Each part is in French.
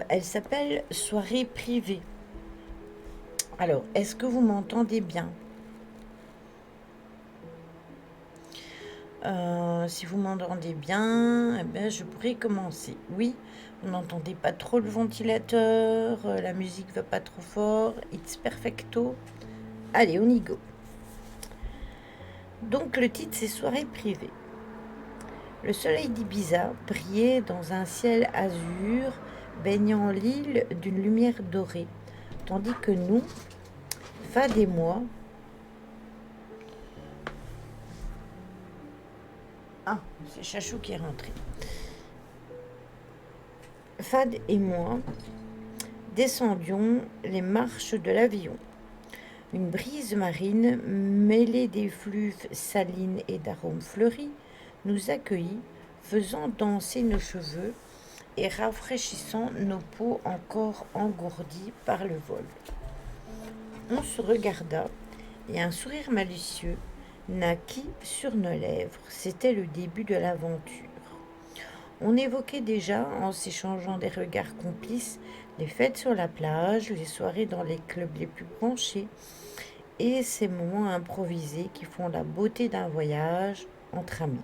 Elle s'appelle Soirée privée. Alors, est-ce que vous m'entendez bien? Si vous m'entendez bien, eh ben, je pourrais commencer. Oui, vous n'entendez pas trop le ventilateur, la musique va pas trop fort, it's perfecto. Allez, on y go. Donc le titre c'est Soirée privée. Le soleil d'Ibiza brillait dans un ciel azur, baignant l'île d'une lumière dorée, tandis que nous, Fad et moi, ah, c'est Chachou qui est rentré. Fad et moi descendions les marches de l'avion. Une brise marine, mêlée d'effluves salines et d'arômes fleuris, nous accueillit, faisant danser nos cheveux et rafraîchissant nos peaux encore engourdies par le vol. On se regarda et un sourire malicieux naquit sur nos lèvres. C'était le début de l'aventure. On évoquait déjà, en s'échangeant des regards complices, les fêtes sur la plage, les soirées dans les clubs les plus branchés et ces moments improvisés qui font la beauté d'un voyage entre amis.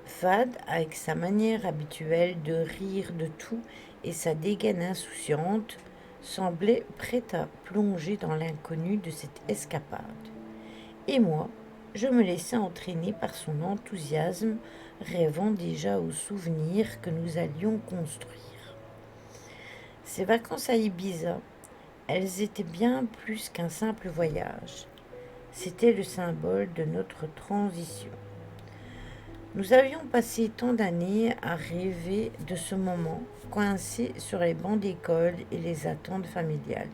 Fad, avec sa manière habituelle de rire de tout et sa dégaine insouciante, semblait prêt à plonger dans l'inconnu de cette escapade. Et moi, je me laissais entraîner par son enthousiasme, rêvant déjà aux souvenirs que nous allions construire. Ces vacances à Ibiza, elles étaient bien plus qu'un simple voyage. C'était le symbole de notre transition. Nous avions passé tant d'années à rêver de ce moment, coincés sur les bancs d'école et les attentes familiales.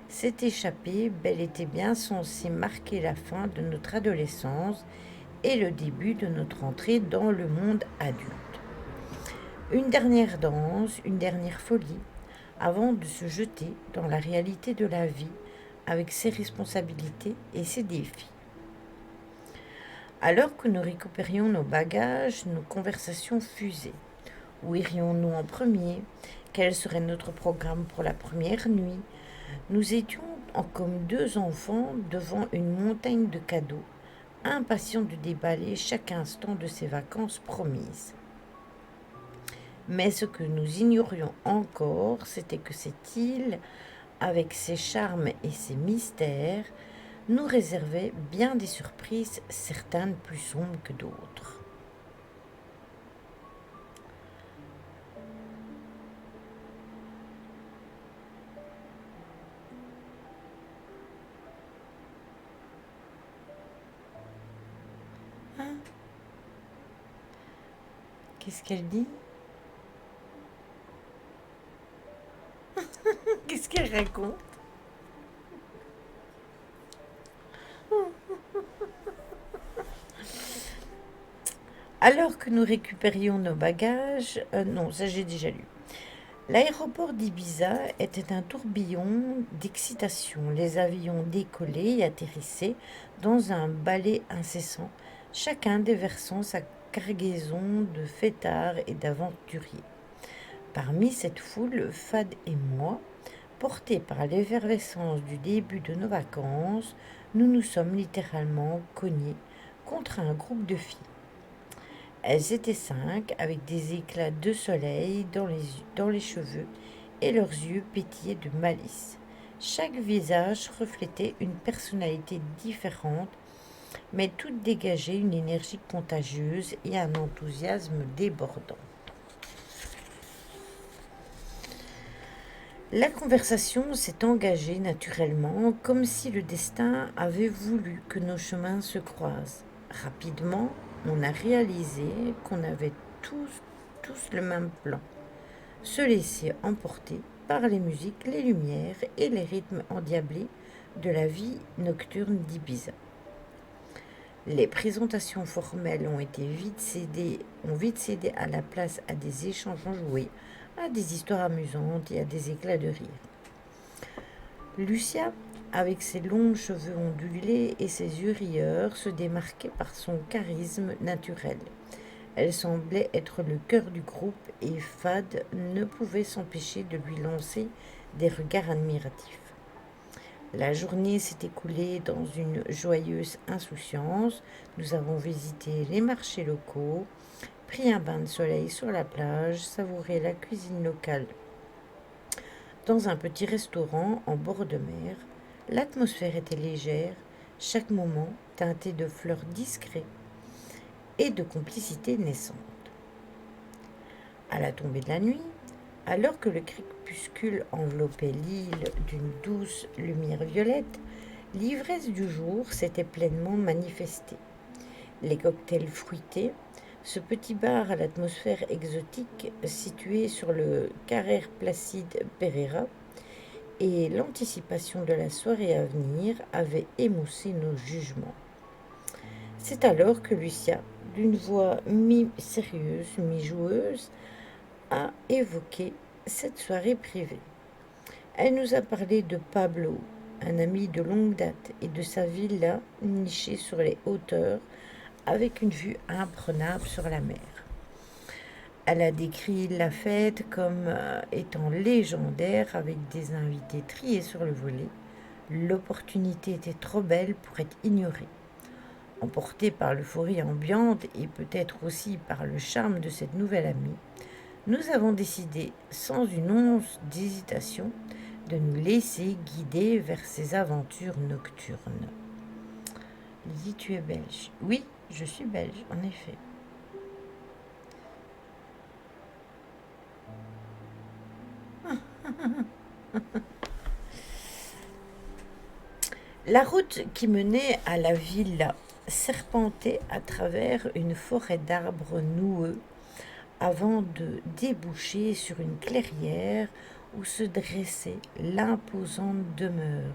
Cette échappée, bel était bien censée marquer la fin de notre adolescence et le début de notre entrée dans le monde adulte. Une dernière danse, une dernière folie, avant de se jeter dans la réalité de la vie avec ses responsabilités et ses défis. Alors que nous récupérions nos bagages, nos conversations fusaient. Où irions-nous en premier? Quel serait notre programme pour la première nuit? Nous étions comme deux enfants devant une montagne de cadeaux, impatients de déballer chaque instant de ces vacances promises. Mais ce que nous ignorions encore, c'était que cette île, avec ses charmes et ses mystères, nous réservait bien des surprises, certaines plus sombres que d'autres. Hein? Qu'est-ce qu'elle dit? Qu'est-ce qu'elle raconte? Alors que nous récupérions nos bagages, non, ça j'ai déjà lu. L'aéroport d'Ibiza était un tourbillon d'excitation. Les avions décollaient et atterrissaient dans un balai incessant, chacun déversant sa cargaison de fêtards et d'aventuriers. Parmi cette foule, Fad et moi, portés par l'effervescence du début de nos vacances, nous nous sommes littéralement cognés contre un groupe de filles. Elles étaient 5, avec des éclats de soleil dans les cheveux et leurs yeux pétillaient de malice. Chaque visage reflétait une personnalité différente, mais toutes dégageaient une énergie contagieuse et un enthousiasme débordant. La conversation s'est engagée naturellement, comme si le destin avait voulu que nos chemins se croisent. Rapidement, on a réalisé qu'on avait tous le même plan. Se laisser emporter par les musiques, les lumières et les rythmes endiablés de la vie nocturne d'Ibiza. Les présentations formelles ont vite cédé à la place à des échanges enjoués, à des histoires amusantes et à des éclats de rire. Lucia, avec ses longs cheveux ondulés et ses yeux rieurs, se démarquait par son charisme naturel. Elle semblait être le cœur du groupe et Fad ne pouvait s'empêcher de lui lancer des regards admiratifs. La journée s'est écoulée dans une joyeuse insouciance. Nous avons visité les marchés locaux, pris un bain de soleil sur la plage, savouré la cuisine locale dans un petit restaurant en bord de mer. L'atmosphère était légère, chaque moment teinté de fleurs discrètes et de complicité naissante. À la tombée de la nuit, alors que le crépuscule enveloppait l'île d'une douce lumière violette, l'ivresse du jour s'était pleinement manifestée. Les cocktails fruités, ce petit bar à l'atmosphère exotique situé sur le Carrer Placide Pereira, et l'anticipation de la soirée à venir avaient émoussé nos jugements. C'est alors que Lucia, d'une voix mi-sérieuse, mi-joueuse, a évoqué cette soirée privée. Elle nous a parlé de Pablo, un ami de longue date, et de sa villa nichée sur les hauteurs avec une vue imprenable sur la mer. Elle a décrit la fête comme étant légendaire avec des invités triés sur le volet. L'opportunité était trop belle pour être ignorée. Emportée par l'euphorie ambiante et peut-être aussi par le charme de cette nouvelle amie, nous avons décidé, sans une once d'hésitation, de nous laisser guider vers ces aventures nocturnes. Lydie, tu es belge? Oui, je suis belge, en effet. La route qui menait à la villa serpentait à travers une forêt d'arbres noueux avant de déboucher sur une clairière où se dressait l'imposante demeure.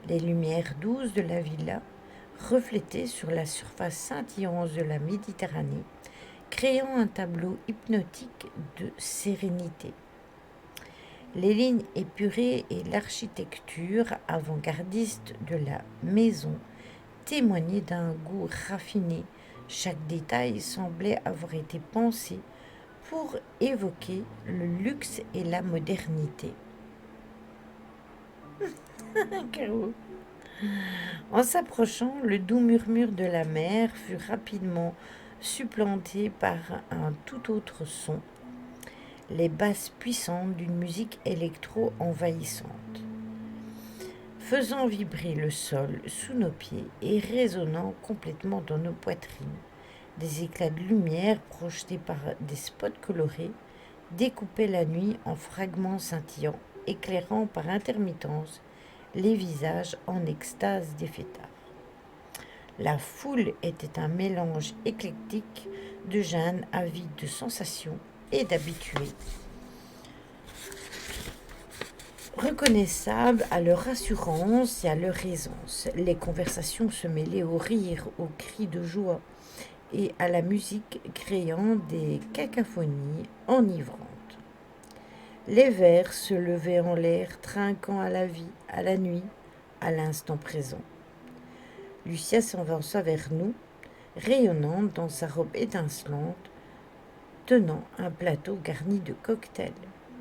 Les lumières douces de la villa reflétaient sur la surface scintillante de la Méditerranée, créant un tableau hypnotique de sérénité. Les lignes épurées et l'architecture avant-gardiste de la maison témoignaient d'un goût raffiné. Chaque détail semblait avoir été pensé pour évoquer le luxe et la modernité. Caro. En s'approchant, le doux murmure de la mer fut rapidement supplanté par un tout autre son, les basses puissantes d'une musique électro envahissante, faisant vibrer le sol sous nos pieds et résonnant complètement dans nos poitrines. Des éclats de lumière projetés par des spots colorés découpaient la nuit en fragments scintillants, éclairant par intermittence les visages en extase des fêtards. La foule était un mélange éclectique de jeunes avides de sensations et d'habitués, reconnaissables à leur assurance et à leur aisance. Les conversations se mêlaient aux rires, aux cris de joie et à la musique, créant des cacophonies enivrantes. Les vers se levaient en l'air, trinquant à la vie, à la nuit, à l'instant présent. Lucia s'avança vers nous, rayonnante dans sa robe étincelante, tenant un plateau garni de cocktails.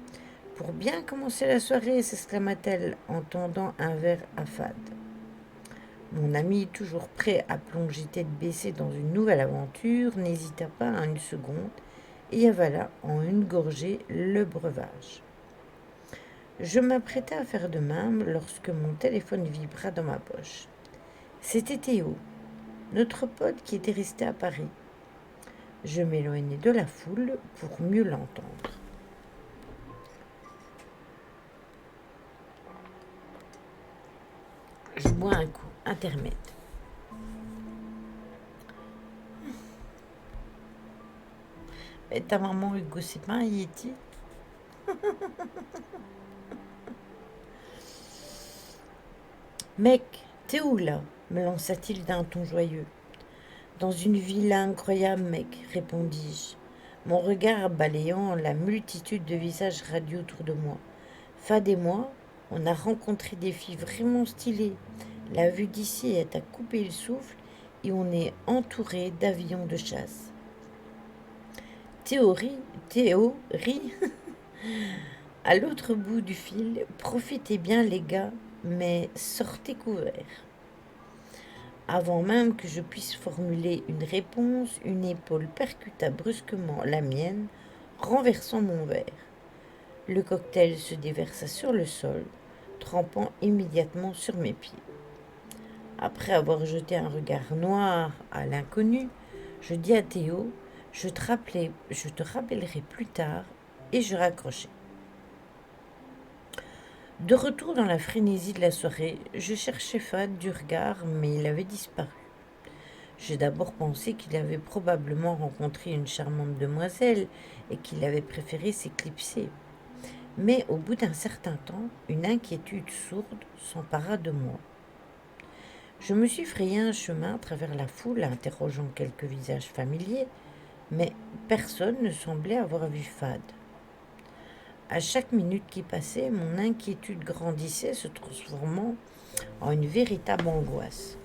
« Pour bien commencer la soirée !» s'exclama-t-elle en tendant un verre à Fad. Mon ami, toujours prêt à plonger tête baissée dans une nouvelle aventure, n'hésita pas une seconde et avala en une gorgée le breuvage. Je m'apprêtais à faire de même lorsque mon téléphone vibra dans ma poche. C'était Théo, notre pote qui était resté à Paris. Je m'éloignai de la foule pour mieux l'entendre. Je bois un coup, intermède. Et ta maman, Hugo, c'est pas un Yeti? Mec, t'es où là? Me lança-t-il d'un ton joyeux. Dans une villa incroyable, mec, répondis-je, mon regard balayant la multitude de visages radieux autour de moi. Fad et moi, on a rencontré des filles vraiment stylées. La vue d'ici est à couper le souffle et on est entouré d'avions de chasse. Théorie, à l'autre bout du fil, profitez bien les gars, mais sortez couverts. Avant même que je puisse formuler une réponse, une épaule percuta brusquement la mienne, renversant mon verre. Le cocktail se déversa sur le sol, trempant immédiatement sur mes pieds. Après avoir jeté un regard noir à l'inconnu, je dis à Théo, je te rappellerai plus tard, et je raccrochai. De retour dans la frénésie de la soirée, je cherchais Fad du regard, mais il avait disparu. J'ai d'abord pensé qu'il avait probablement rencontré une charmante demoiselle et qu'il avait préféré s'éclipser. Mais au bout d'un certain temps, une inquiétude sourde s'empara de moi. Je me suis frayé un chemin à travers la foule, interrogeant quelques visages familiers, mais personne ne semblait avoir vu Fad. À chaque minute qui passait, mon inquiétude grandissait, se transformant en une véritable angoisse.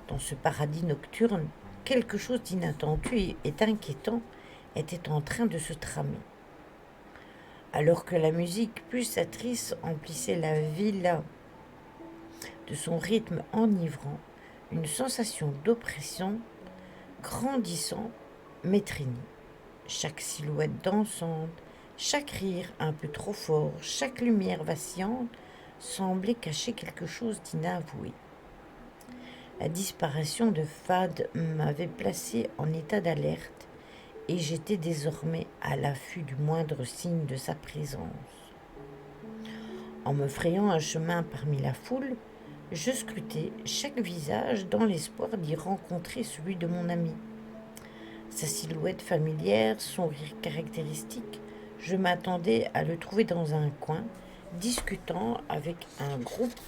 Dans ce paradis nocturne, quelque chose d'inattendu et d'inquiétant était en train de se tramer. Alors que la musique pulsatrice emplissait la villa de son rythme enivrant, une sensation d'oppression grandissant m'étreignit. Chaque silhouette dansante, chaque rire un peu trop fort, chaque lumière vacillante semblait cacher quelque chose d'inavoué. La disparition de Fad m'avait placé en état d'alerte et j'étais désormais à l'affût du moindre signe de sa présence. En me frayant un chemin parmi la foule, je scrutais chaque visage dans l'espoir d'y rencontrer celui de mon ami. Sa silhouette familière, son rire caractéristique, je m'attendais à le trouver dans un coin, discutant avec un groupe,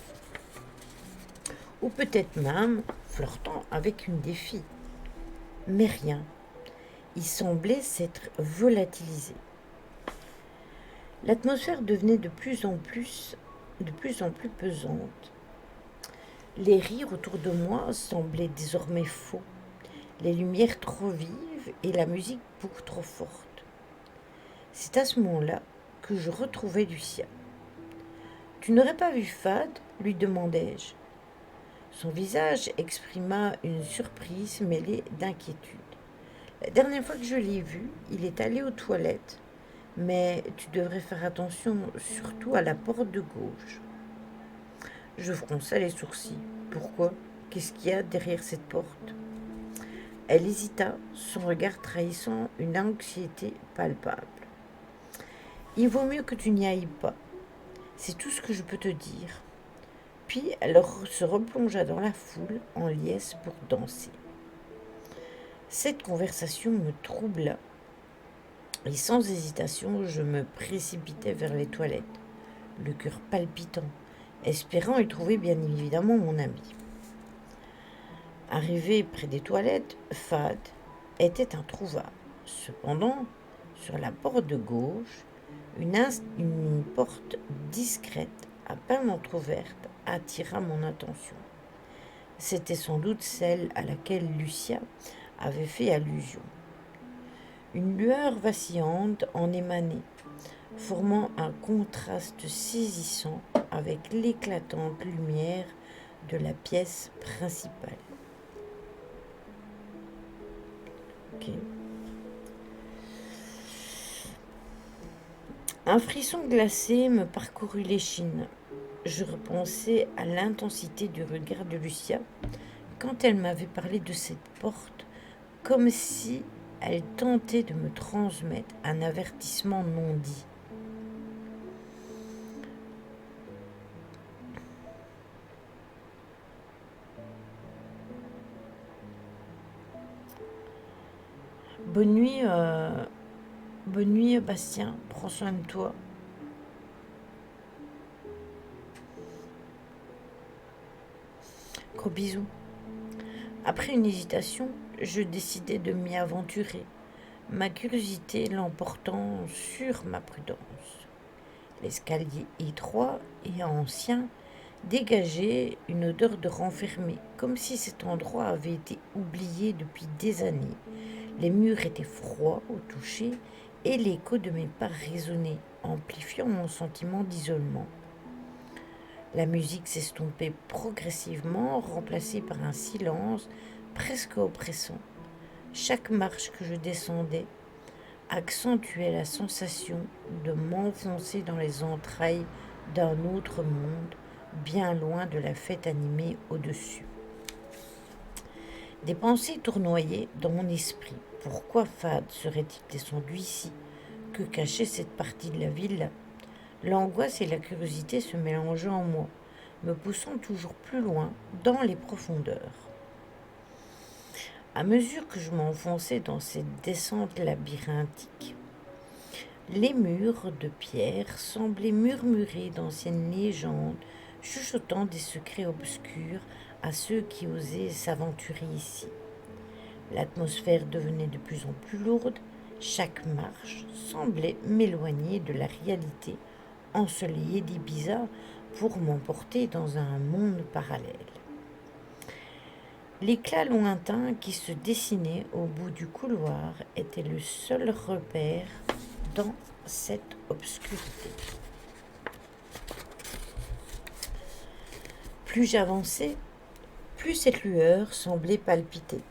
ou peut-être même flirtant avec une des filles. Mais rien. Il semblait s'être volatilisé. L'atmosphère devenait de plus en plus pesante. Les rires autour de moi semblaient désormais faux, les lumières trop vives et la musique beaucoup trop forte. C'est à ce moment-là que je retrouvai Lucia. « Tu n'aurais pas vu Fad ?» lui demandai-je. Son visage exprima une surprise mêlée d'inquiétude. « La dernière fois que je l'ai vu, il est allé aux toilettes, mais tu devrais faire attention, surtout à la porte de gauche. » Je fronça les sourcils. « Pourquoi ? Qu'est-ce qu'il y a derrière cette porte ?» Elle hésita, son regard trahissant une anxiété palpable. « Il vaut mieux que tu n'y ailles pas. C'est tout ce que je peux te dire. » Puis elle se replongea dans la foule en liesse pour danser. Cette conversation me troubla et sans hésitation je me précipitai vers les toilettes, le cœur palpitant, espérant y trouver bien évidemment mon ami. Arrivé près des toilettes, Fad était introuvable. Cependant, sur la porte de gauche, une porte discrète, à peine entr'ouverte, attira mon attention. C'était sans doute celle à laquelle Lucia avait fait allusion. Une lueur vacillante en émanait, formant un contraste saisissant avec l'éclatante lumière de la pièce principale. Okay. Un frisson glacé me parcourut l'échine. Je repensais à l'intensité du regard de Lucia quand elle m'avait parlé de cette porte, comme si elle tentait de me transmettre un avertissement non dit. Bonne nuit, Bastien. Prends soin de toi. Gros bisous. Après une hésitation, je décidai de m'y aventurer, ma curiosité l'emportant sur ma prudence. L'escalier étroit et ancien dégageait une odeur de renfermé, comme si cet endroit avait été oublié depuis des années, Les murs étaient froids au toucher et l'écho de mes pas résonnait, amplifiant mon sentiment d'isolement. La musique s'estompait progressivement, remplacée par un silence presque oppressant. Chaque marche que je descendais accentuait la sensation de m'enfoncer dans les entrailles d'un autre monde, bien loin de la fête animée au-dessus. Des pensées tournoyaient dans mon esprit. Pourquoi Fad serait-il descendu ici? Que cachait cette partie de la ville? L'angoisse et la curiosité se mélangeaient en moi, me poussant toujours plus loin dans les profondeurs. À mesure que je m'enfonçais dans cette descente labyrinthique, les murs de pierre semblaient murmurer d'anciennes légendes, chuchotant des secrets obscurs à ceux qui osaient s'aventurer ici. L'atmosphère devenait de plus en plus lourde, chaque marche semblait m'éloigner de la réalité ensoleillée d'Ibiza pour m'emporter dans un monde parallèle. L'éclat lointain qui se dessinait au bout du couloir était le seul repère dans cette obscurité. Plus j'avançais, plus cette lueur semblait palpiter,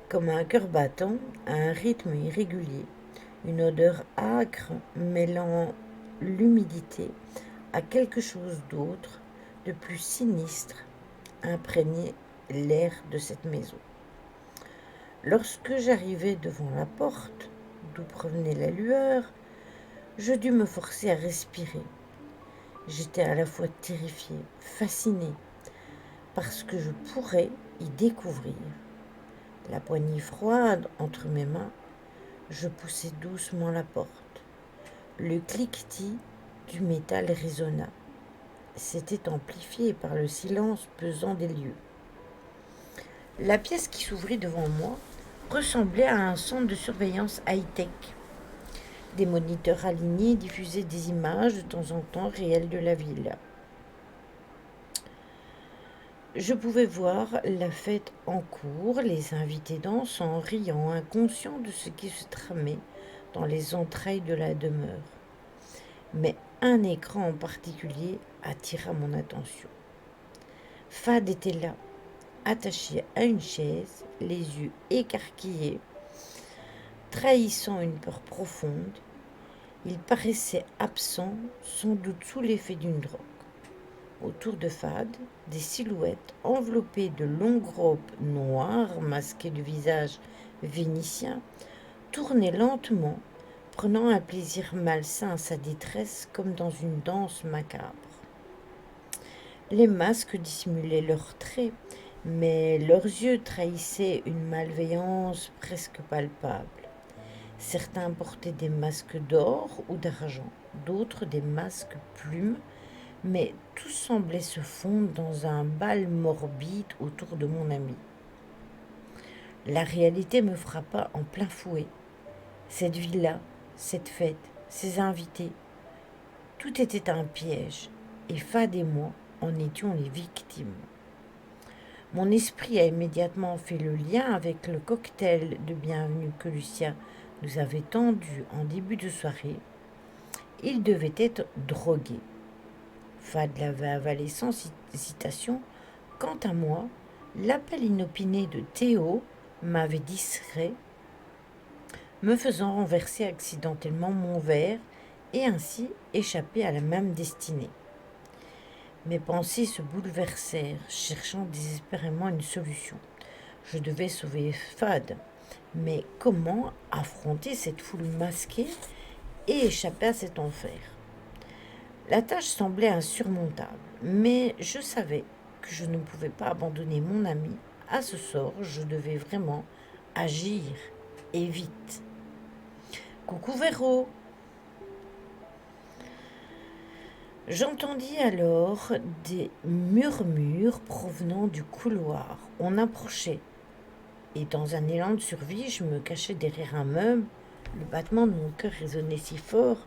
comme un cœur battant à un rythme irrégulier, une odeur âcre mêlant l'humidité à quelque chose d'autre, de plus sinistre, imprégnait l'air de cette maison. Lorsque j'arrivai devant la porte, d'où provenait la lueur, je dus me forcer à respirer. J'étais à la fois terrifiée, fascinée, parce que je pourrais y découvrir. La poignée froide entre mes mains, je poussai doucement la porte. Le cliquetis du métal résonna. C'était amplifié par le silence pesant des lieux. La pièce qui s'ouvrit devant moi ressemblait à un centre de surveillance high-tech. Des moniteurs alignés diffusaient des images de temps en temps réelles de la ville. Je pouvais voir la fête en cours, les invités dansant, riant, inconscients de ce qui se tramait dans les entrailles de la demeure. Mais un écran en particulier attira mon attention. Fad était là, attaché à une chaise, les yeux écarquillés, trahissant une peur profonde. Il paraissait absent, sans doute sous l'effet d'une drogue. Autour de Fad, des silhouettes enveloppées de longues robes noires masquées de visages vénitiens tournaient lentement, prenant un plaisir malsain à sa détresse comme dans une danse macabre. Les masques dissimulaient leurs traits, mais leurs yeux trahissaient une malveillance presque palpable. Certains portaient des masques d'or ou d'argent, d'autres des masques plumes, mais tout semblait se fondre dans un bal morbide autour de mon ami. La réalité me frappa en plein fouet. Cette villa, cette fête, ces invités, tout était un piège, et Fad et moi en étions les victimes. Mon esprit a immédiatement fait le lien avec le cocktail de bienvenue que Lucien nous avait tendu en début de soirée. Il devait être drogué. Fad l'avait avalé sans hésitation. Quant à moi, l'appel inopiné de Théo m'avait distrait, me faisant renverser accidentellement mon verre et ainsi échapper à la même destinée. Mes pensées se bouleversèrent, cherchant désespérément une solution. Je devais sauver Fad, mais comment affronter cette foule masquée et échapper à cet enfer? La tâche semblait insurmontable, mais je savais que je ne pouvais pas abandonner mon ami à ce sort. Je devais vraiment agir, et vite. Coucou Véro! J'entendis alors des murmures provenant du couloir. On approchait, et dans un élan de survie, je me cachais derrière un meuble. Le battement de mon cœur résonnait si fort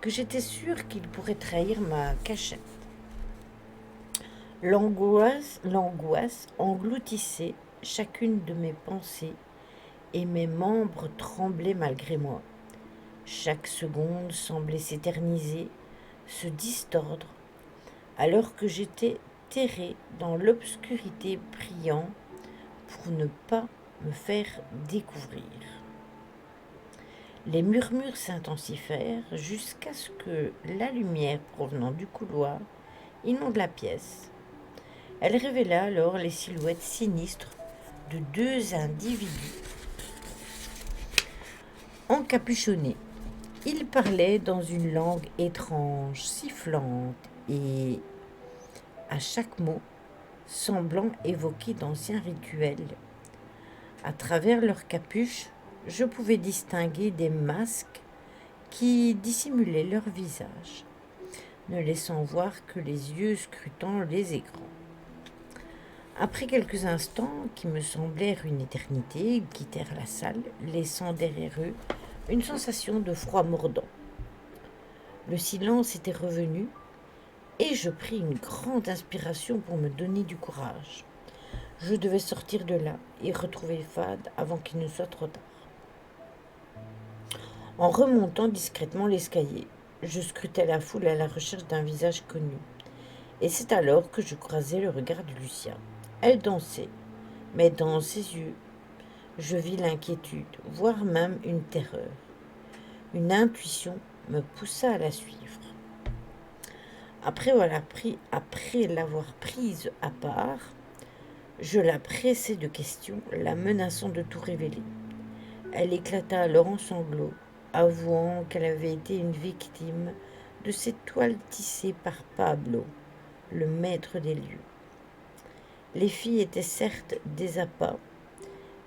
que j'étais sûre qu'il pourrait trahir ma cachette. L'angoisse engloutissait chacune de mes pensées et mes membres tremblaient malgré moi. Chaque seconde semblait s'éterniser, se distordre, alors que j'étais terré dans l'obscurité, priant pour ne pas me faire découvrir. Les murmures s'intensifièrent jusqu'à ce que la lumière provenant du couloir inonde la pièce. Elle révéla alors les silhouettes sinistres de deux individus encapuchonnés. Ils parlaient dans une langue étrange, sifflante et, à chaque mot, semblant évoquer d'anciens rituels. À travers leurs capuches, je pouvais distinguer des masques qui dissimulaient leur visage, ne laissant voir que les yeux scrutant les écrans. Après quelques instants, qui me semblèrent une éternité, ils quittèrent la salle, laissant derrière eux une sensation de froid mordant. Le silence était revenu et je pris une grande inspiration pour me donner du courage. Je devais sortir de là et retrouver Fad avant qu'il ne soit trop tard. En remontant discrètement l'escalier, je scrutais la foule à la recherche d'un visage connu. Et c'est alors que je croisai le regard de Lucia. Elle dansait, mais dans ses yeux, je vis l'inquiétude, voire même une terreur. Une intuition me poussa à la suivre. Après l'avoir prise à part, je la pressai de questions, la menaçant de tout révéler. Elle éclata alors en sanglots, avouant qu'elle avait été une victime de cette toile tissée par Pablo, le maître des lieux. Les filles étaient certes des appâts,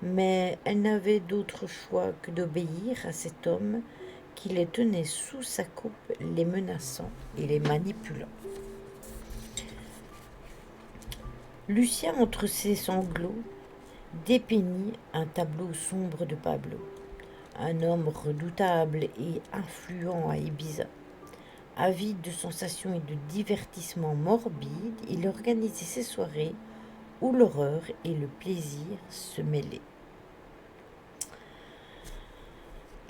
mais elles n'avaient d'autre choix que d'obéir à cet homme qui les tenait sous sa coupe, les menaçant et les manipulant. Lucia, entre ses sanglots, dépeignit un tableau sombre de Pablo, un homme redoutable et influent à Ibiza. Avide de sensations et de divertissements morbides, il organisait ses soirées où l'horreur et le plaisir se mêlaient.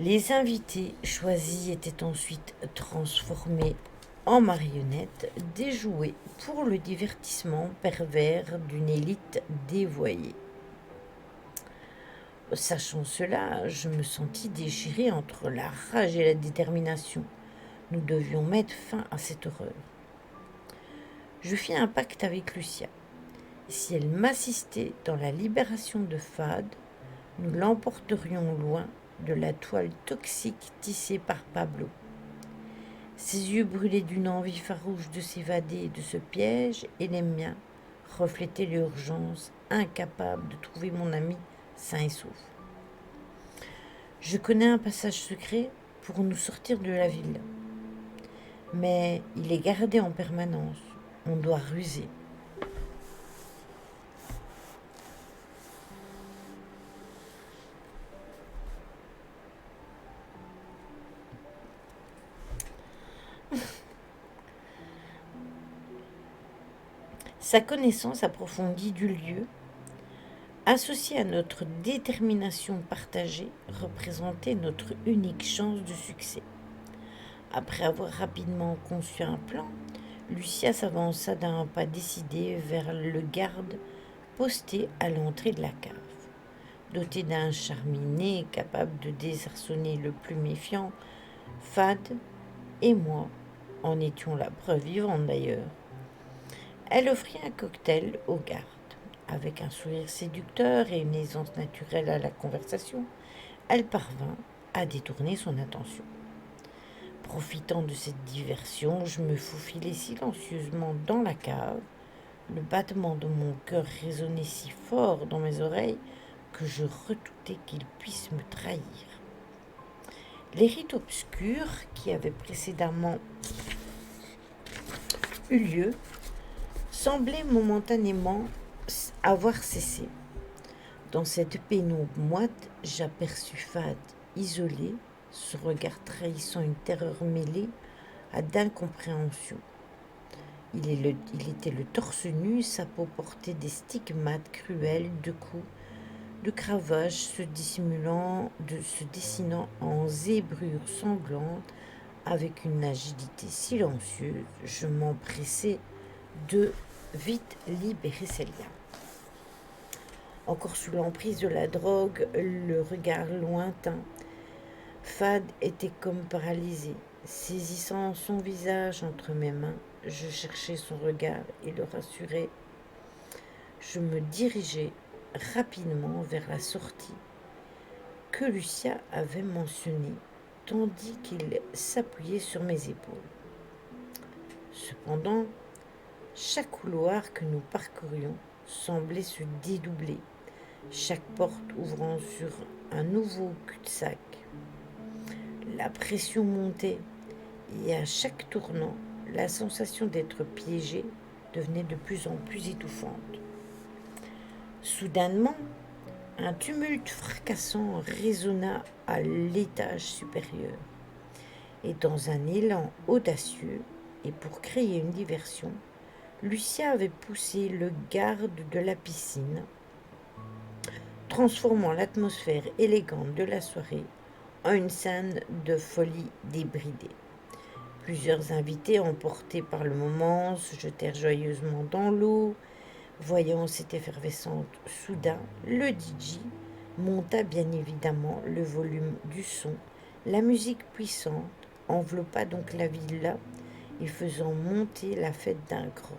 Les invités choisis étaient ensuite transformés en marionnettes, déjouées pour le divertissement pervers d'une élite dévoyée. Sachant cela, je me sentis déchiré entre la rage et la détermination. Nous devions mettre fin à cette horreur. Je fis un pacte avec Lucia. Si elle m'assistait dans la libération de Fad, nous l'emporterions loin de la toile toxique tissée par Pablo. Ses yeux brûlaient d'une envie farouche de s'évader de ce piège et les miens reflétaient l'urgence, incapable de trouver mon ami sain et sauf. Je connais un passage secret pour nous sortir de la ville, mais il est gardé en permanence. On doit ruser. Sa connaissance approfondie du lieu, associée à notre détermination partagée, représentait notre unique chance de succès. Après avoir rapidement conçu un plan, Lucia s'avança d'un pas décidé vers le garde posté à l'entrée de la cave. Doté d'un charminé capable de désarçonner le plus méfiant, Fad et moi en étions la preuve vivante d'ailleurs. Elle offrit un cocktail au garde. Avec un sourire séducteur et une aisance naturelle à la conversation, elle parvint à détourner son attention. Profitant de cette diversion, je me faufilai silencieusement dans la cave. Le battement de mon cœur résonnait si fort dans mes oreilles que je redoutais qu'il puisse me trahir. Les rites obscurs qui avaient précédemment eu lieu semblaient momentanément avoir cessé. Dans cette pénombre moite, j'aperçus Fad, isolé, son regard trahissant une terreur mêlée à d'incompréhension. Il était le torse nu, sa peau portait des stigmates cruels de coups de cravache se dessinant en zébrure sanglante avec une agilité silencieuse. Je m'empressai de vite libérer ces liens. Encore sous l'emprise de la drogue, le regard lointain, Fad était comme paralysé. Saisissant son visage entre mes mains, je cherchais son regard et le rassurais. Je me dirigeais rapidement vers la sortie que Lucia avait mentionnée, tandis qu'il s'appuyait sur mes épaules. Cependant, chaque couloir que nous parcourions semblait se dédoubler, chaque porte ouvrant sur un nouveau cul-de-sac. La pression montait et à chaque tournant, la sensation d'être piégé devenait de plus en plus étouffante. Soudainement, un tumulte fracassant résonna à l'étage supérieur. Et dans un élan audacieux, et pour créer une diversion, Lucia avait poussé le garde de la piscine, transformant l'atmosphère élégante de la soirée en une scène de folie débridée. Plusieurs invités, emportés par le moment, se jetèrent joyeusement dans l'eau. Voyant cette effervescence soudain, le DJ monta bien évidemment le volume du son. La musique puissante enveloppa donc la villa et faisant monter la fête d'un cran.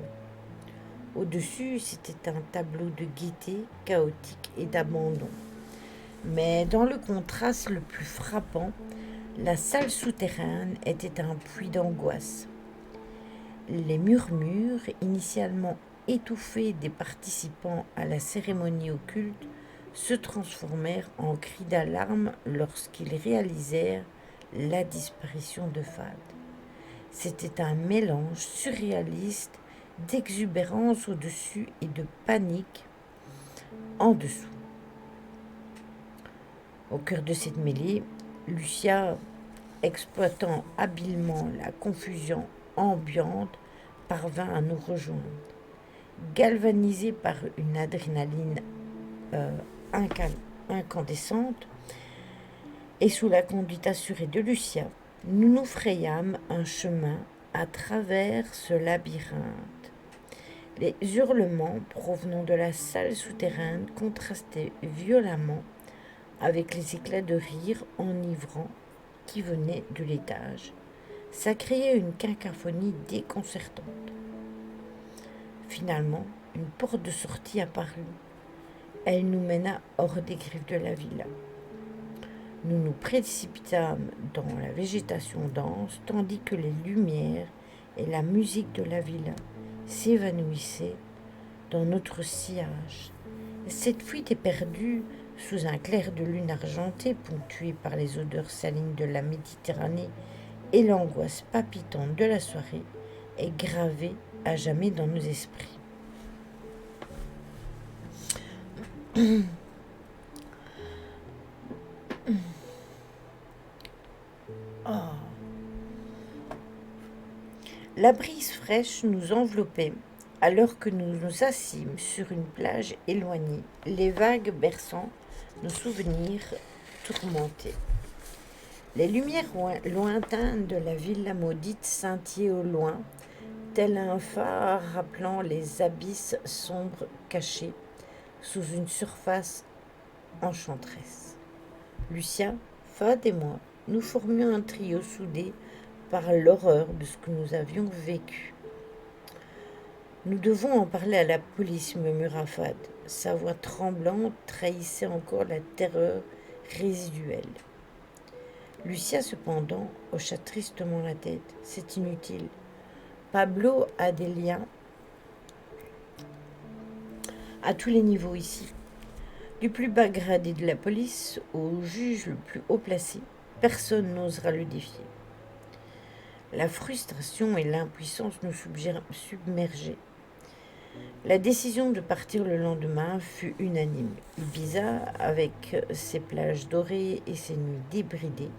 Au-dessus, c'était un tableau de gaieté chaotique et d'abandon. Mais dans le contraste le plus frappant, la salle souterraine était un puits d'angoisse. Les murmures, initialement étouffés des participants à la cérémonie occulte, se transformèrent en cris d'alarme lorsqu'ils réalisèrent la disparition de Fad. C'était un mélange surréaliste d'exubérance au-dessus et de panique en dessous. Au cœur de cette mêlée, Lucia, exploitant habilement la confusion ambiante, parvint à nous rejoindre. Galvanisée par une adrénaline incandescente et sous la conduite assurée de Lucia, nous nous frayâmes un chemin à travers ce labyrinthe. Les hurlements provenant de la salle souterraine contrastaient violemment avec les éclats de rire enivrants qui venaient de l'étage. Ça créait une cacophonie déconcertante. Finalement, une porte de sortie apparut. Elle nous mena hors des griffes de la villa. Nous nous précipitâmes dans la végétation dense, tandis que les lumières et la musique de la villa s'évanouissaient dans notre sillage. Cette fuite éperdue sous un clair de lune argenté, ponctué par les odeurs salines de la Méditerranée et l'angoisse palpitante de la soirée, est gravée à jamais dans nos esprits. Oh. La brise fraîche nous enveloppait alors que nous nous assîmes sur une plage éloignée, les vagues berçant nos souvenirs tourmentés. Les lumières lointaines de la villa maudite scintillaient au loin, tel un phare rappelant les abysses sombres cachés sous une surface enchanteresse. Lucia, Fad et moi, nous formions un trio soudé par l'horreur de ce que nous avions vécu. Nous devons en parler à la police, murmura Fad. Sa voix tremblante trahissait encore la terreur résiduelle. Lucia, cependant, hocha tristement la tête. C'est inutile. Pablo a des liens à tous les niveaux ici. Du plus bas gradé de la police au juge le plus haut placé, personne n'osera le défier. La frustration et l'impuissance nous submergeaient. La décision de partir le lendemain fut unanime. Ibiza, avec ses plages dorées et ses nuits débridées,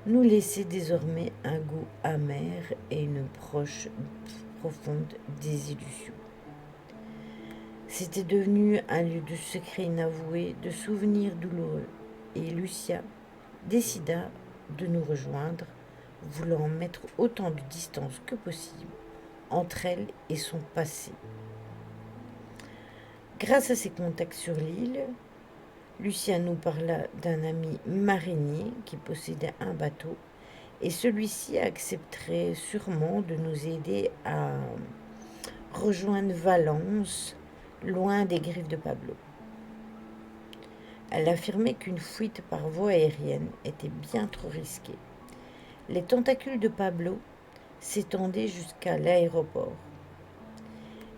nous laissait désormais un goût amer et une profonde désillusion. C'était devenu un lieu de secrets inavoués, de souvenirs douloureux. Et Lucia décida de nous rejoindre, voulant mettre autant de distance que possible entre elle et son passé. Grâce à ses contacts sur l'île, Lucien nous parla d'un ami marinier qui possédait un bateau et celui-ci accepterait sûrement de nous aider à rejoindre Valence, loin des griffes de Pablo. Elle affirmait qu'une fuite par voie aérienne était bien trop risquée. Les tentacules de Pablo s'étendaient jusqu'à l'aéroport.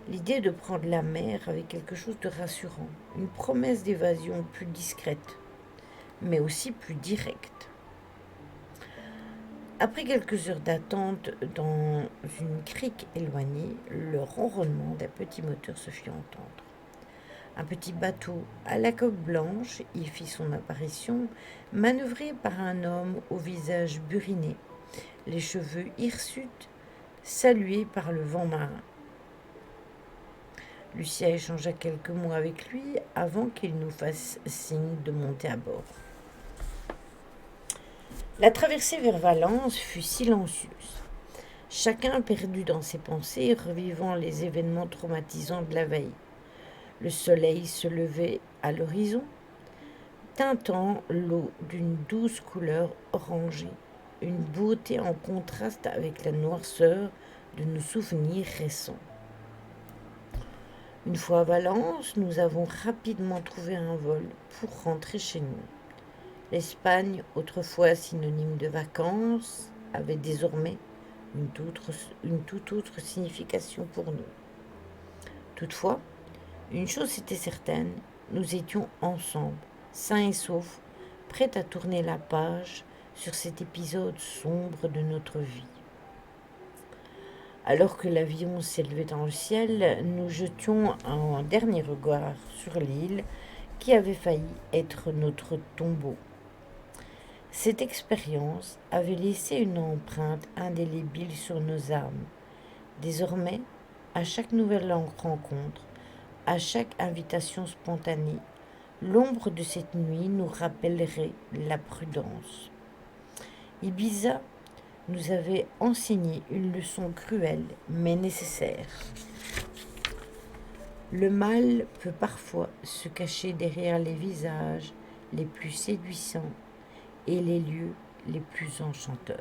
L'idée de prendre la mer avait quelque chose de rassurant, une promesse d'évasion plus discrète, mais aussi plus directe. Après quelques heures d'attente dans une crique éloignée, le ronronnement d'un petit moteur se fit entendre. Un petit bateau à la coque blanche y fit son apparition, manœuvré par un homme au visage buriné, les cheveux hirsutes, salué par le vent marin. Lucia échangea quelques mots avec lui avant qu'il nous fasse signe de monter à bord. La traversée vers Valence fut silencieuse. Chacun perdu dans ses pensées, revivant les événements traumatisants de la veille. Le soleil se levait à l'horizon, teintant l'eau d'une douce couleur orangée, une beauté en contraste avec la noirceur de nos souvenirs récents. Une fois à Valence, nous avons rapidement trouvé un vol pour rentrer chez nous. L'Espagne, autrefois synonyme de vacances, avait désormais une toute autre signification pour nous. Toutefois, une chose était certaine, nous étions ensemble, sains et saufs, prêts à tourner la page sur cet épisode sombre de notre vie. Alors que l'avion s'élevait dans le ciel, nous jetions un dernier regard sur l'île qui avait failli être notre tombeau. Cette expérience avait laissé une empreinte indélébile sur nos âmes. Désormais, à chaque nouvelle rencontre, à chaque invitation spontanée, l'ombre de cette nuit nous rappellerait la prudence. Ibiza nous avait enseigné une leçon cruelle mais nécessaire. Le mal peut parfois se cacher derrière les visages les plus séduisants et les lieux les plus enchanteurs.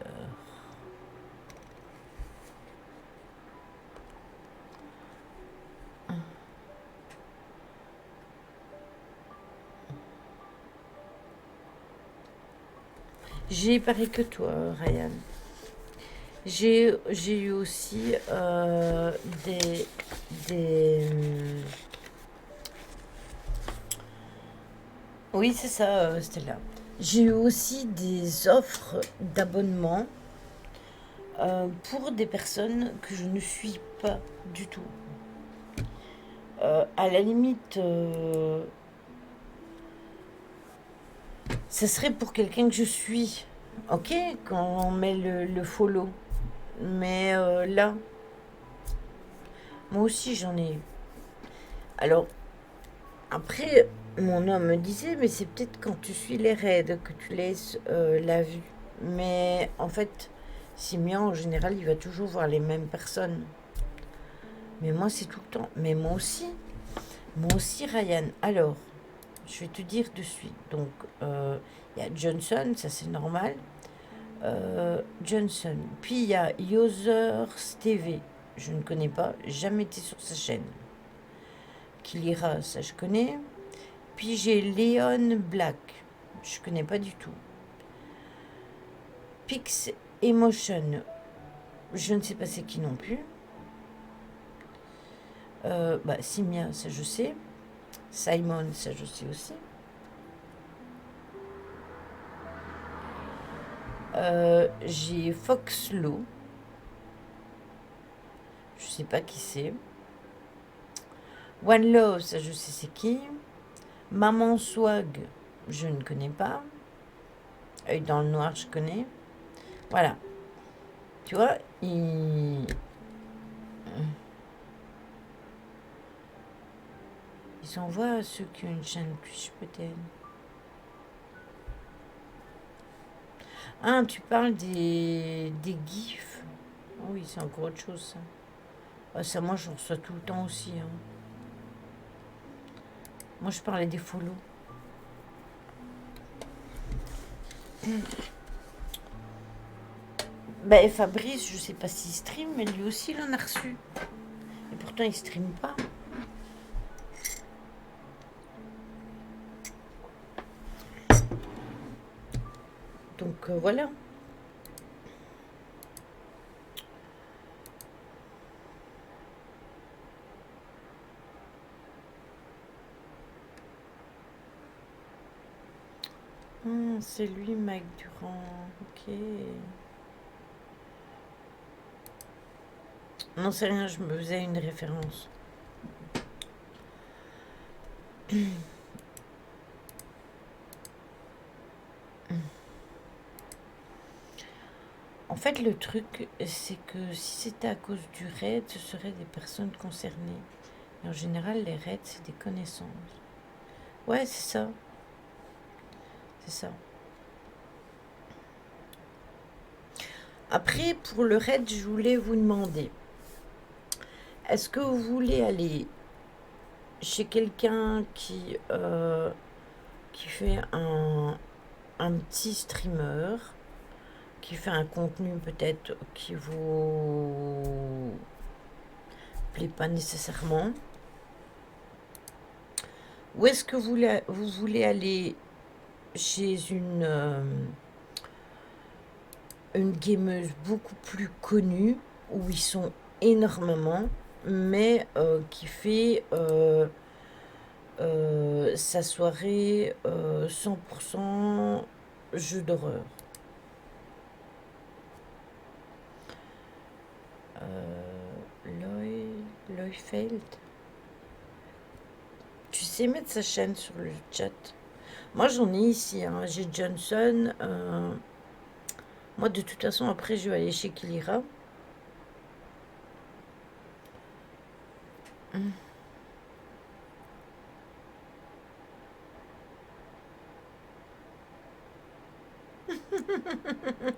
J'ai pareil que toi, Ryan. J'ai eu aussi des oui, c'est ça, Stella. J'ai eu aussi des offres d'abonnement pour des personnes que je ne suis pas du tout. À la limite, ça serait pour quelqu'un que je suis. Ok, quand on met le follow. Mais là, moi aussi j'en ai eu. Alors, après, mon homme me disait, mais c'est peut-être quand tu suis les raids que tu laisses la vue. Mais en fait, Simien, en général, il va toujours voir les mêmes personnes. Mais moi, c'est tout le temps. Mais moi aussi. Moi aussi, Ryan. Alors, je vais te dire de suite. Donc, il y a Johnson, ça c'est normal. Johnson. Puis il y a Users TV. Je ne connais pas, jamais été sur sa chaîne. Kilira, ça je connais. Puis j'ai Leon Black. Je connais pas du tout. Pix Emotion. Je ne sais pas c'est qui non plus. Simia, ça je sais. Simon, ça je sais aussi. J'ai Foxlow. Je sais pas qui c'est. One Love, ça je sais c'est qui. Maman Swag, je ne connais pas. Œil dans le noir, je connais. Voilà. Tu vois, s'envoie à ceux qui ont une chaîne Twitch, peut-être. Ah, tu parles des gifs. Ah oui, c'est encore autre chose, ça. Ah, ça, moi, j'en reçois tout le temps aussi. Hein. Moi, je parlais des follow. Ben, Fabrice, je sais pas s'il stream, mais lui aussi, il en a reçu. Et pourtant, il stream pas. Donc, voilà. Ah, c'est lui, Mike Durand. Ok. Non, c'est rien, je me faisais une référence. En fait, le truc, c'est que si c'était à cause du raid, ce seraient des personnes concernées. Et en général, les raids, c'est des connaissances. Ouais, c'est ça. C'est ça. Après, pour le raid, je voulais vous demander, est-ce que vous voulez aller chez quelqu'un qui fait un petit streamer, qui fait un contenu peut-être qui vous plaît pas nécessairement, ou est-ce que vous voulez aller chez une gameuse beaucoup plus connue, où ils sont énormément, mais qui fait sa soirée 100% jeu d'horreur. Loyfeld. Tu sais mettre sa chaîne sur le chat. Moi j'en ai ici, hein. J'ai Johnson. Moi de toute façon après je vais aller chez Kilira.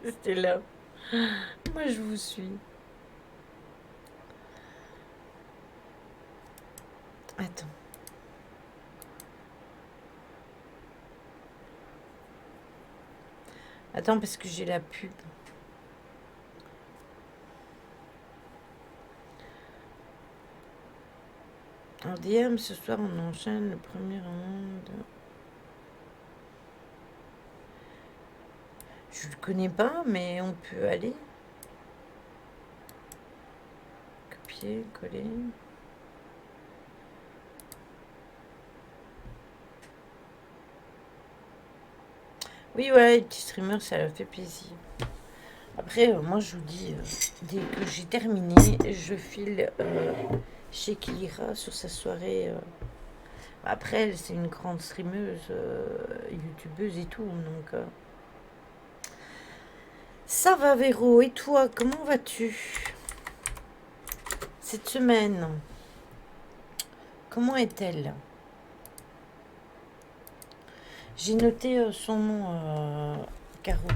C'était là. Moi je vous suis. Attends. Attends parce que j'ai la pub. En DM ce soir on enchaîne le premier round. Je le connais pas mais on peut aller. Copier, coller. Oui, ouais, les petits streamers, ça leur fait plaisir. Après, moi, je vous dis, dès que j'ai terminé, je file chez Kilira sur sa soirée. Après, elle, c'est une grande streameuse, youtubeuse et tout. Donc, ça va, Véro. Et toi, comment vas-tu cette semaine? Comment est-elle? J'ai noté son nom, Caro.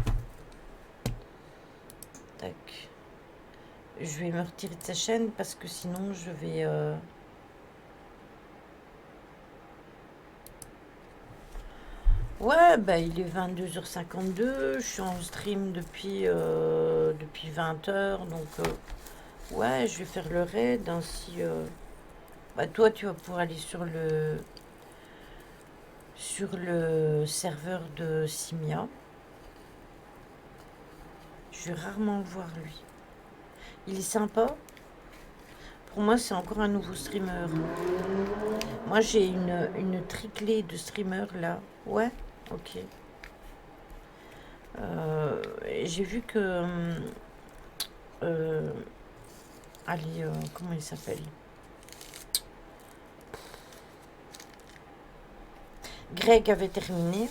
Tac. Je vais me retirer de sa chaîne parce que sinon je vais... Ouais, bah il est 22h52, je suis en stream depuis 20h, donc ouais, je vais faire le raid, ainsi... bah toi tu vas pouvoir aller sur le serveur de Simia. Je vais rarement le voir lui. Il est sympa. Pour moi, c'est encore un nouveau streamer. Moi, j'ai une triclée de streamers là. Ouais, ok. J'ai vu que... allez, comment il s'appelle? Greg avait terminé.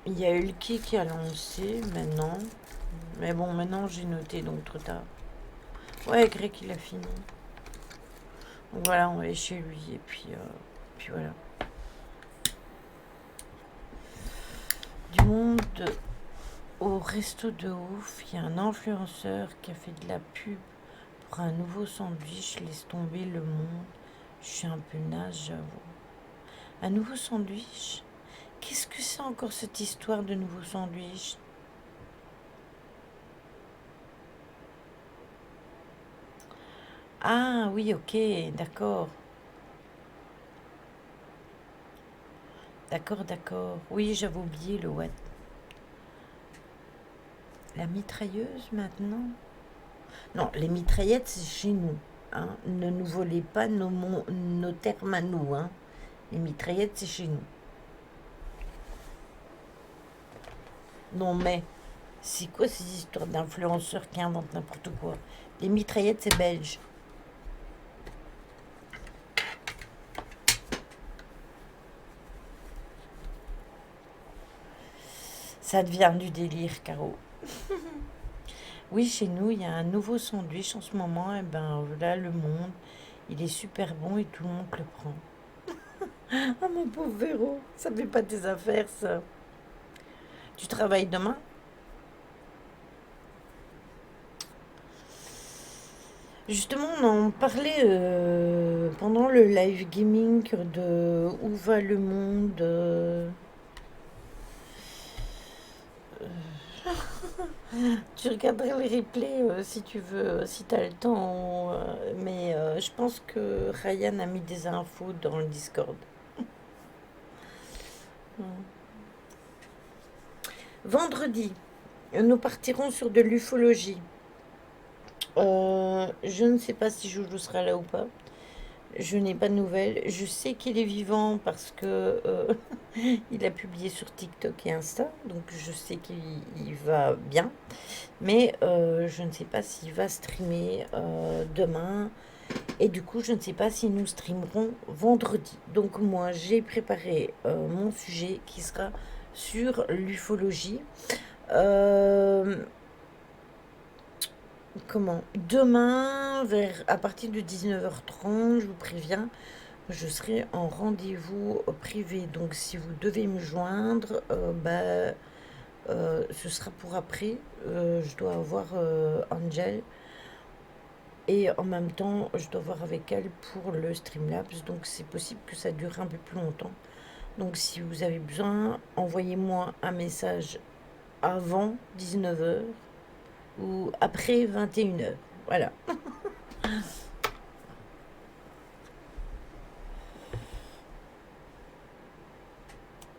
Il y a Ulki qui a lancé maintenant. Mais bon, maintenant j'ai noté, donc trop tard. Ouais, Greg, il a fini. Donc voilà, on va aller chez lui, et puis voilà. Du monde au resto de ouf, il y a un influenceur qui a fait de la pub pour un nouveau sandwich, laisse tomber le monde. Je suis un peu naze, j'avoue. Un nouveau sandwich? Qu'est-ce que c'est encore cette histoire de nouveau sandwich? Ah oui, ok, d'accord. D'accord, d'accord. Oui, j'avais oublié le what. La mitrailleuse maintenant? Non, les mitraillettes, c'est chez nous. Hein. Ne nous volez pas nos termes à nous. Hein. Les mitraillettes, c'est chez nous. Non, mais c'est quoi ces histoires d'influenceurs qui inventent n'importe quoi? Les mitraillettes, c'est belge. Ça devient du délire, Caro. Oui, chez nous, il y a un nouveau sandwich en ce moment. Et ben là, le monde, il est super bon et tout le monde le prend. Ah, mon pauvre Véro, ça fait pas tes affaires, ça. Tu travailles demain? Justement, on en parlait pendant le live gaming de Où va le monde. Tu regarderas les replays si tu veux, si tu as le temps. Mais je pense que Ryan a mis des infos dans le Discord. Vendredi, nous partirons sur de l'ufologie. Je ne sais pas si Joujou sera là ou pas. Je n'ai pas de nouvelles. Je sais qu'il est vivant parce que il a publié sur TikTok et Insta, donc je sais qu'il va bien. Mais je ne sais pas s'il va streamer demain. Et du coup, je ne sais pas si nous streamerons vendredi. Donc moi, j'ai préparé mon sujet qui sera sur l'ufologie. Euh, Comment? Demain, à partir de 19h30, je vous préviens, je serai en rendez-vous privé. Donc si vous devez me joindre, ce sera pour après. Je dois avoir Angel. Et en même temps, je dois voir avec elle pour le Streamlabs. Donc c'est possible que ça dure un peu plus longtemps. Donc si vous avez besoin, envoyez-moi un message avant 19h ou après 21h. Voilà.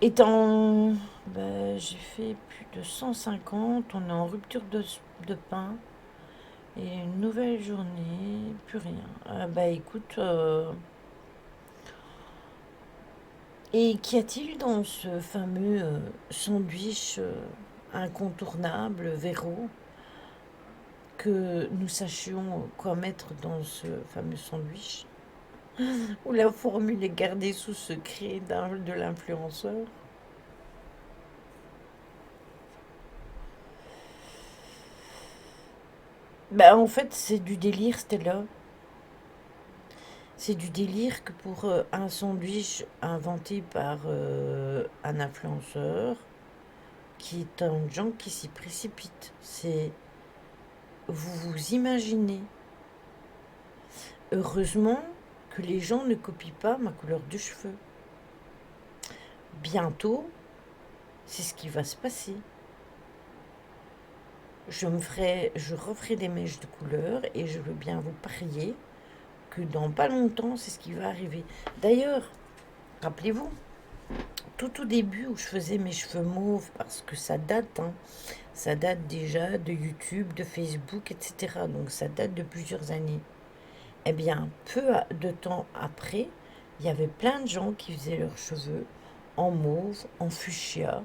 Étant, j'ai fait plus de 150, on est en rupture de pain et une nouvelle journée, plus rien. Écoute, et qu'y a-t-il dans ce fameux sandwich incontournable, Véro, que nous sachions quoi mettre dans ce fameux sandwich? Ou la formule est gardée sous secret de l'influenceur? Bah, en fait, c'est du délire, Stella. C'est du délire que pour un sandwich inventé par un influenceur, qui est un gens qui s'y précipite. Vous vous imaginez. Heureusement que les gens ne copient pas ma couleur de cheveux. Bientôt, c'est ce qui va se passer. Je referai des mèches de couleur et je veux bien vous parier que dans pas longtemps, c'est ce qui va arriver. D'ailleurs, rappelez-vous, tout au début où je faisais mes cheveux mauves, parce que ça date, hein, ça date déjà de YouTube, de Facebook, etc. Donc ça date de plusieurs années. Eh bien, de temps après, il y avait plein de gens qui faisaient leurs cheveux en mauve, en fuchsia,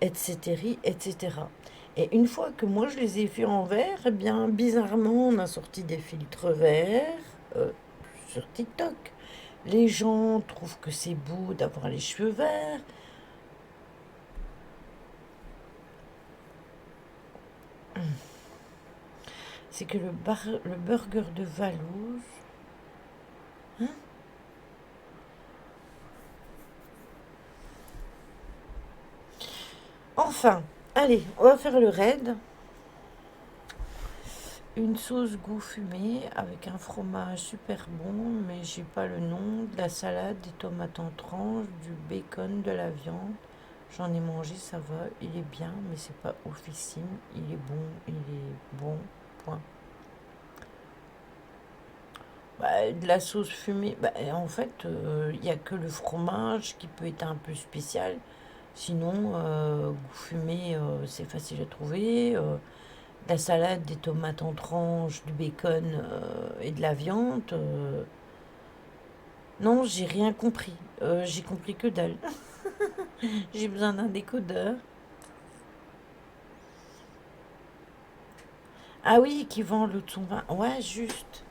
etc., etc. Et une fois que moi je les ai fait en vert, eh bien, bizarrement, on a sorti des filtres verts sur TikTok. Les gens trouvent que c'est beau d'avoir les cheveux verts. c'est que le burger de Valouz... Hein? Enfin, allez, on va faire le raid. Une sauce goût fumé avec un fromage super bon, mais j'ai pas le nom, de la salade, des tomates en tranches, du bacon, de la viande. J'en ai mangé, ça va, il est bien, mais c'est pas oufissime. Il est bon, point. Bah, de la sauce fumée, bah, en fait, il n'y a que le fromage qui peut être un peu spécial. Sinon, goût fumé, c'est facile à trouver. De la salade, des tomates en tranches, du bacon et de la viande. Non, j'ai rien compris. J'ai compris que dalle. J'ai besoin d'un décodeur. Ah oui, qui vend l'eau de son vin. Ouais, juste.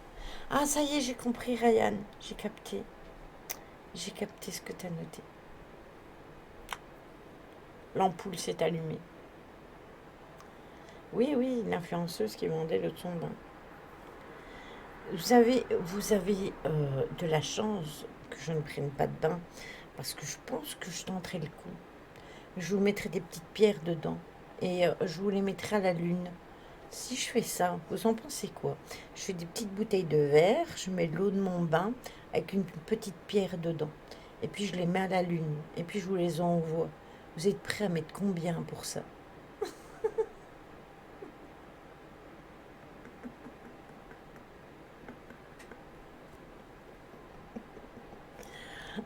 Ah, ça y est, j'ai compris, Ryan. J'ai capté. J'ai capté ce que t'as noté. L'ampoule s'est allumée. Oui, oui, l'influenceuse qui vendait l'eau de son vin. Vous avez de la chance que je ne prenne pas de bain, parce que je pense que je tenterai le coup. Je vous mettrai des petites pierres dedans et je vous les mettrai à la lune. Si je fais ça, vous en pensez quoi? Je fais des petites bouteilles de verre, je mets l'eau de mon bain avec une petite pierre dedans. Et puis je les mets à la lune. Et puis je vous les envoie. Vous êtes prêts à mettre combien pour ça?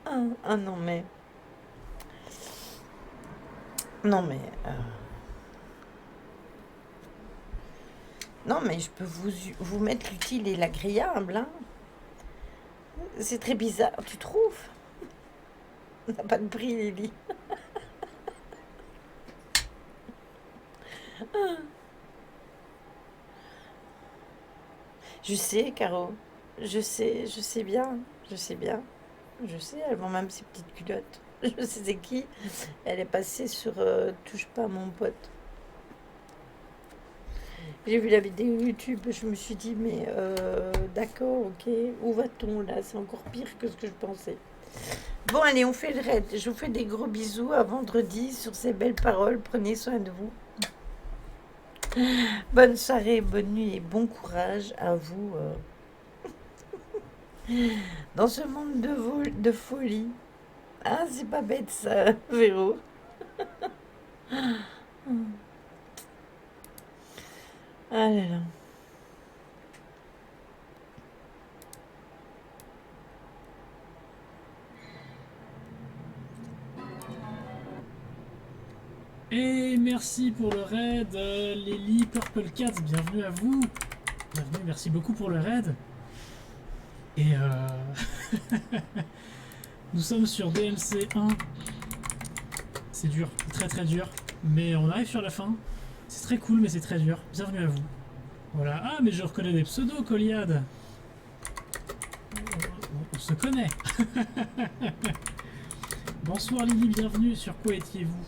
Ah, ah non mais... Non mais... Non mais je peux vous mettre l'utile et l'agréable, hein. C'est très bizarre, tu trouves? Ça n'a pas de prix, Lily. Je sais, Caro. Je sais bien. Je sais bien. Je sais, elle vend même ses petites culottes. Je sais c'est qui. Elle est passée sur Touche pas à mon pote. J'ai vu la vidéo YouTube, je me suis dit, mais d'accord, ok, où va-t-on là? C'est encore pire que ce que je pensais. Bon, allez, on fait le raid. Je vous fais des gros bisous à vendredi sur ces belles paroles. Prenez soin de vous. Bonne soirée, bonne nuit et bon courage à vous dans ce monde de folie. Ah, c'est pas bête ça, Véro. Ah là là. Et merci pour le raid, Lily Purple Cats, bienvenue à vous. Bienvenue, merci beaucoup pour le raid. Et nous sommes sur DMC 1. C'est dur, très très dur. Mais on arrive sur la fin. C'est très cool, mais c'est très dur. Bienvenue à vous. Voilà. Ah, mais je reconnais des pseudos, Coliade. On se connaît. Bonsoir Lily, bienvenue. Sur quoi étiez-vous?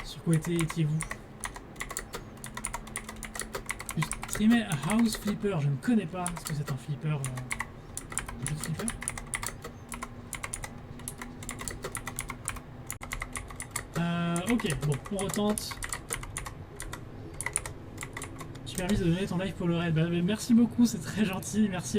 Sur quoi étiez-vous? Tu streamais House Flipper, je ne connais pas. Est-ce que c'est un flipper un jeu de flipper? Ok, bon, on retente. Je suis permis de donner ton live pour le raid. Bah, merci beaucoup, c'est très gentil, merci.